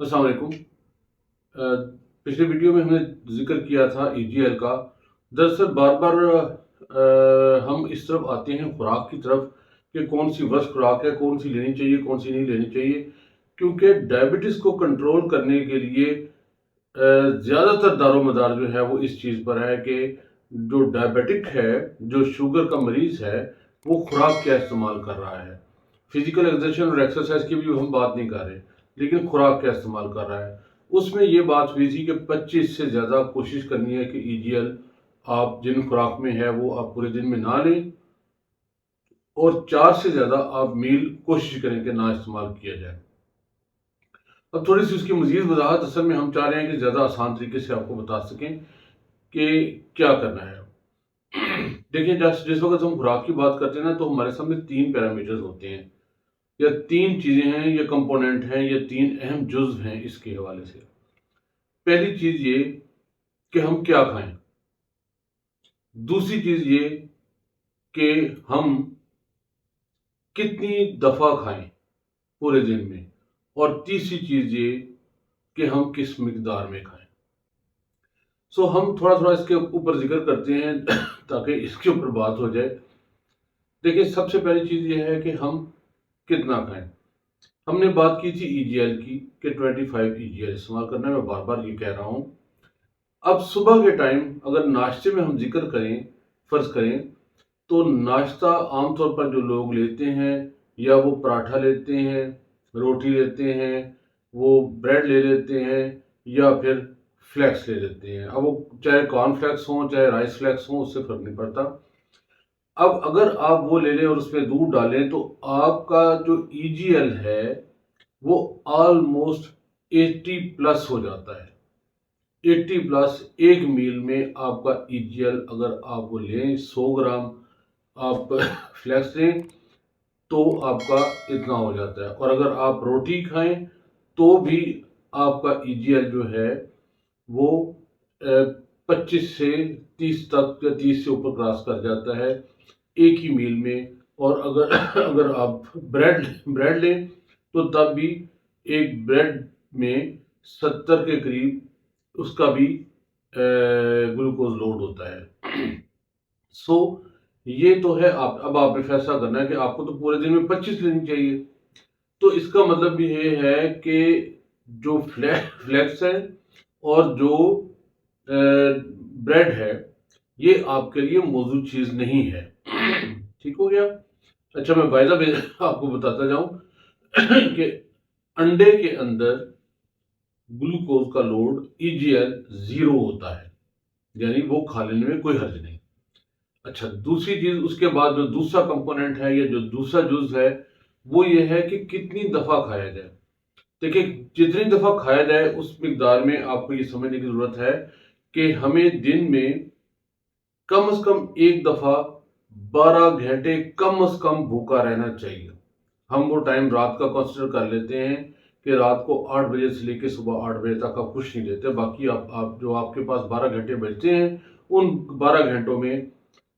अस्सलाम वालेकुम। पिछले वीडियो में हमने जिक्र किया था ईजीएल का। दरअसल बार बार हम इस तरफ आते हैं खुराक की तरफ कि कौन सी वर्स्ट खुराक है, कौन सी लेनी चाहिए, कौन सी नहीं लेनी चाहिए। क्योंकि डायबिटीज़ को कंट्रोल करने के लिए ज़्यादातर दारोमदार जो है वो इस चीज़ पर है कि जो डायबिटिक है, जो शुगर का मरीज़ है, वो खुराक क्या इस्तेमाल कर रहा है। फिजिकल एक्सरसाइज और एक्सरसाइज की भी हम बात नहीं कर रहे, लेकिन खुराक क्या इस्तेमाल कर रहा है। उसमें ये बात हुई थी कि 25 से ज़्यादा कोशिश करनी है कि ईजीएल आप जिन खुराक में है वो आप पूरे दिन में ना लें, और 4 से ज़्यादा आप मील कोशिश करें कि ना इस्तेमाल किया जाए। अब थोड़ी सी उसकी मजीद वजाहत असल में हम चाह रहे हैं कि ज़्यादा आसान तरीके से आपको बता सकें कि क्या करना है। देखिए, जिस वक्त हम खुराक की बात करते हैं ना, तो हमारे सामने 3 पैरामीटर्स होते हैं, या 3 चीज़ें हैं, या कंपोनेंट हैं, या 3 अहम जुज़्व हैं इसके हवाले से। पहली चीज़ ये कि हम क्या खाएं, दूसरी चीज़ ये कि हम कितनी दफ़ा खाएं पूरे दिन में, और तीसरी चीज़ ये कि हम किस मिकदार में खाएं। हम थोड़ा थोड़ा इसके ऊपर जिक्र करते हैं ताकि इसके ऊपर बात हो जाए। देखिए, सबसे पहली चीज़ ये है कि हम कितना खाएं। हमने बात की थी ईजीएल की कि 25 ईजीएल इस्तेमाल करना है, मैं बार बार ये कह रहा हूँ। अब सुबह के टाइम अगर नाश्ते में हम जिक्र करें, फ़र्ज़ करें, तो नाश्ता आमतौर पर जो लोग लेते हैं, या वो पराठा लेते हैं, रोटी लेते हैं, वो ब्रेड ले लेते हैं, या फिर फ्लैक्स ले लेते हैं। अब वो चाहे कॉर्नफ्लैक्स हों, चाहे राइस फ्लैक्स हों, उससे फ़र्क नहीं पड़ता। अब अगर आप वो ले लें और उसमें दूध डालें, तो आपका जो ईजीएल है वो ऑलमोस्ट 80 प्लस हो जाता है। 80 प्लस एक मील में आपका ईजीएल अगर आप वो लें, 100 ग्राम आप फ्लैक्स लें, तो आपका इतना हो जाता है। और अगर आप रोटी खाएं तो भी आपका ईजीएल जो है वो 25 से 30 तक, या 30 से ऊपर क्रॉस कर जाता है एक ही मील में। और अगर अगर आप ब्रेड लें, तो तब भी एक ब्रेड में 70 के करीब उसका भी ग्लूकोज लोड होता है। सो ये तो है। आप अब आपने फैसला करना है कि आपको तो पूरे दिन में 25 लेनी चाहिए। तो इसका मतलब भी ये है कि जो फ्लैक्स है और जो ब्रेड है, ये आपके लिए मौजूद चीज़ नहीं है। ठीक हो गया। अच्छा, मैं बाय द वे आपको बताता जाऊं कि अंडे के अंदर ग्लूकोज का लोड ईजीएल 0 होता है, यानी वो खा लेने में कोई हर्ज नहीं। अच्छा, दूसरी चीज उसके बाद जो दूसरा कंपोनेंट है, या जो दूसरा जुज है, वो ये है कि कितनी दफा खाया जाए। देखिए, जितनी दफा खाया जाए उस मिकदार में आपको ये समझने की जरूरत है कि हमें दिन में कम से कम एक दफा 12 घंटे कम से कम भूखा रहना चाहिए। हम वो टाइम रात का कंसिडर कर लेते हैं कि रात को 8 बजे से लेकर सुबह 8 बजे तक आप कुछ नहीं लेते, बाकी आप जो आपके पास 12 घंटे बचते हैं, उन 12 घंटों में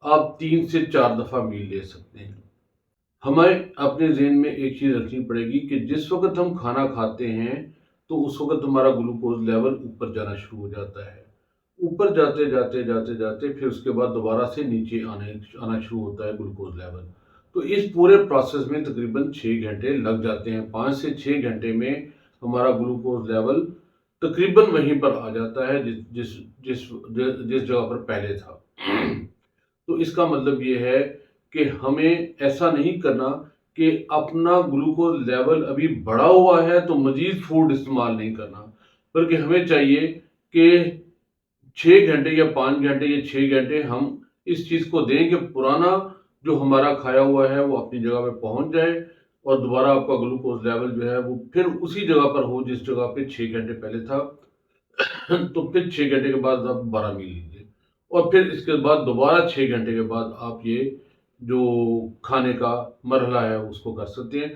आप 3 से 4 दफा मील ले सकते हैं। हमें अपने ज़हन में एक चीज़ रखनी पड़ेगी कि जिस वक्त हम खाना खाते हैं, तो उस वक्त हमारा ग्लूकोज लेवल ऊपर जाना शुरू हो जाता है। ऊपर जाते जाते जाते जाते फिर उसके बाद दोबारा से नीचे आना शुरू होता है ग्लूकोज लेवल। तो इस पूरे प्रोसेस में तकरीबन 6 घंटे लग जाते हैं। 5 से 6 घंटे में हमारा ग्लूकोज लेवल तकरीबन वहीं पर आ जाता है जिस जिस जिस जिस जगह पर पहले था। तो इसका मतलब ये है कि हमें ऐसा नहीं करना कि अपना ग्लूकोज लेवल अभी बढ़ा हुआ है तो मजीद फूड इस्तेमाल नहीं करना, बल्कि हमें चाहिए कि 6 घंटे या 5 घंटे या 6 घंटे हम इस चीज़ को दें कि पुराना जो हमारा खाया हुआ है वो अपनी जगह पे पहुंच जाए, और दोबारा आपका ग्लूकोज लेवल जो है वो फिर उसी जगह पर हो जिस जगह पे 6 घंटे पहले था। तो फिर 6 घंटे के बाद आप 12 मील लीजिए, और फिर इसके बाद दोबारा 6 घंटे के बाद आप ये जो खाने का मरहला है उसको कर सकते हैं।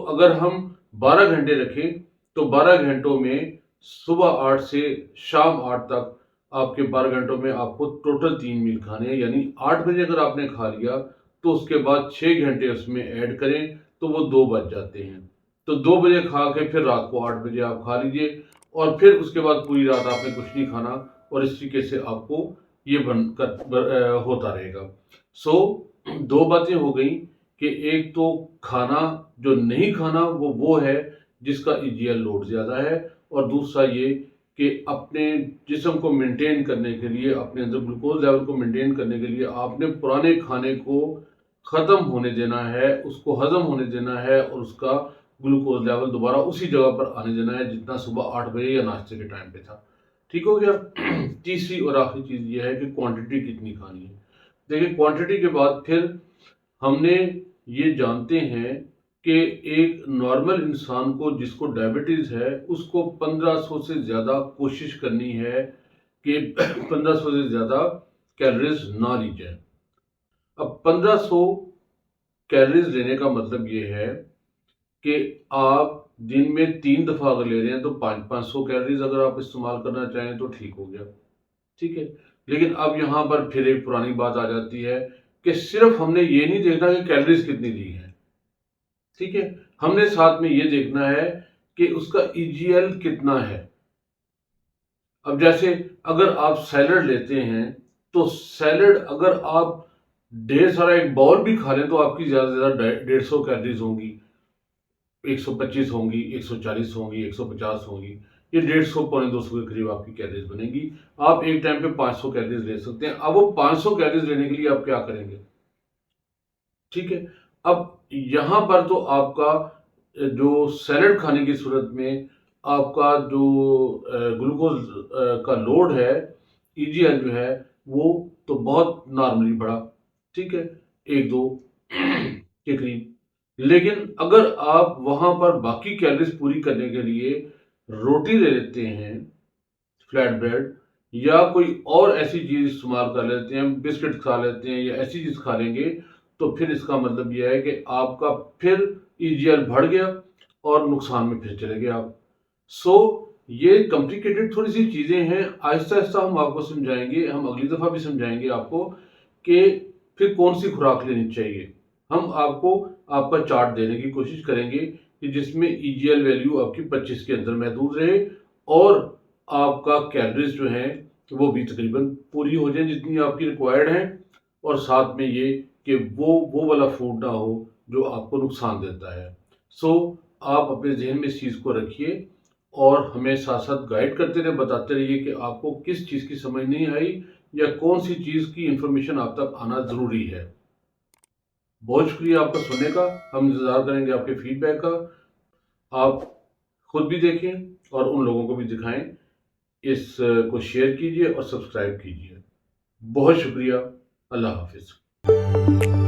अगर हम 12 घंटे रखें, तो 12 घंटों में सुबह 8 से शाम 8 तक आपके 12 घंटों में आपको टोटल 3 मील खाने हैं। यानी 8 बजे अगर आपने खा लिया, तो उसके बाद 6 घंटे उसमें ऐड करें तो वो 2 बज जाते हैं। तो 2 बजे खा के फिर रात को 8 बजे आप खा लीजिए, और फिर उसके बाद पूरी रात आपने कुछ नहीं खाना, और इस तरीके से आपको ये होता रहेगा। सो 2 बातें हो गई कि एक तो खाना जो नहीं खाना वो है जिसका ईजीएल लोड ज़्यादा है, और दूसरा ये कि अपने जिस्म को मेंटेन करने के लिए, अपने अंदर ग्लूकोज लेवल को मेंटेन करने के लिए आपने पुराने खाने को ख़त्म होने देना है, उसको हज़म होने देना है, और उसका ग्लूकोज लेवल दोबारा उसी जगह पर आने देना है जितना सुबह 8 बजे या नाश्ते के टाइम पे था। ठीक हो गया। तीसरी और आखिरी चीज़ ये है कि क्वांटिटी कितनी खानी है। देखिए, क्वांटिटी के बाद फिर हमने ये जानते हैं कि एक नॉर्मल इंसान को जिसको डायबिटीज़ है उसको 1500 से ज़्यादा कोशिश करनी है कि 1500 से ज़्यादा कैलोरीज ना ली जाए। अब 1500 कैलोरीज लेने का मतलब ये है कि आप दिन में 3 दफ़ा अगर ले रहे हैं तो 500 कैलोरीज अगर आप इस्तेमाल करना चाहें तो ठीक हो गया। ठीक है। लेकिन अब यहाँ पर फिर एक पुरानी बात आ जाती है कि सिर्फ हमने ये नहीं देखना कि कैलोरीज कितनी ली है। ठीक है। हमने साथ में ये देखना है कि उसका ईजीएल कितना है। अब जैसे अगर आप सैलड लेते हैं तो सैलड अगर आप ढेर सारा एक बाउल भी खा लें तो आपकी ज़्यादा से ज़्यादा 150 कैलोरीज होंगी, 125 होंगी, 140 होंगी, 150 होंगी। ये 150 पौने 200 के करीब आपकी कैलोरीज बनेगी। आप एक टाइम पे 500 कैलोरीज ले सकते हैं। अब वो 500 कैलोरीज लेने के लिए आप क्या करेंगे? ठीक है। अब यहाँ पर तो आपका जो सैलड खाने की सूरत में आपका जो ग्लूकोज का लोड है, ईजीएल जो है वो तो बहुत नॉर्मली बढ़ा। ठीक है, 1-2 के करीब। लेकिन अगर आप वहां पर बाकी कैलोरीज पूरी करने के लिए रोटी ले लेते हैं, फ्लैट ब्रेड, या कोई और ऐसी चीज इस्तेमाल कर लेते हैं, बिस्किट खा लेते हैं या ऐसी चीज खा लेंगे, तो फिर इसका मतलब यह है कि आपका फिर ईजीएल बढ़ गया और नुकसान में फिर चले गए आप। सो ये कॉम्प्लिकेटेड थोड़ी सी चीजें हैं। आहिस्ता आहिस्ता हम आपको समझाएंगे, हम अगली दफा भी समझाएंगे आपको कि फिर कौन सी खुराक लेनी चाहिए। हम आपको आपका चार्ट देने की कोशिश करेंगे कि जिसमें ईजीएल वैल्यू आपकी 25 के अंदर महदूद रहे, और आपका कैलोरीज जो है वो भी तकरीबन पूरी हो जाए जितनी आपकी रिक्वायर्ड है, और साथ में ये कि वो वाला फूड ना हो जो आपको नुकसान देता है। सो आप अपने जहन में इस चीज़ को रखिए और हमें साथ साथ गाइड करते रहे, बताते रहिए कि आपको किस चीज़ की समझ नहीं आई या कौन सी चीज़ की इंफॉर्मेशन आप तक आना ज़रूरी है। बहुत शुक्रिया आपका सुनने का। हम इंतज़ार करेंगे आपके फीडबैक का। आप खुद भी देखें और उन लोगों को भी दिखाएं। इस को शेयर कीजिए और सब्सक्राइब कीजिए। बहुत शुक्रिया। अल्लाह हाफिज़।